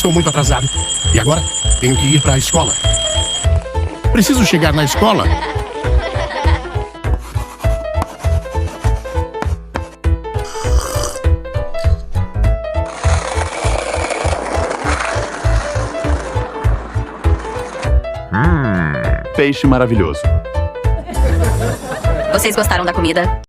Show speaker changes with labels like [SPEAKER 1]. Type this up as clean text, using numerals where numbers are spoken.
[SPEAKER 1] Estou muito atrasado. E agora? Tenho que ir para a escola. Preciso chegar na escola.
[SPEAKER 2] Peixe maravilhoso.
[SPEAKER 3] Vocês gostaram da comida?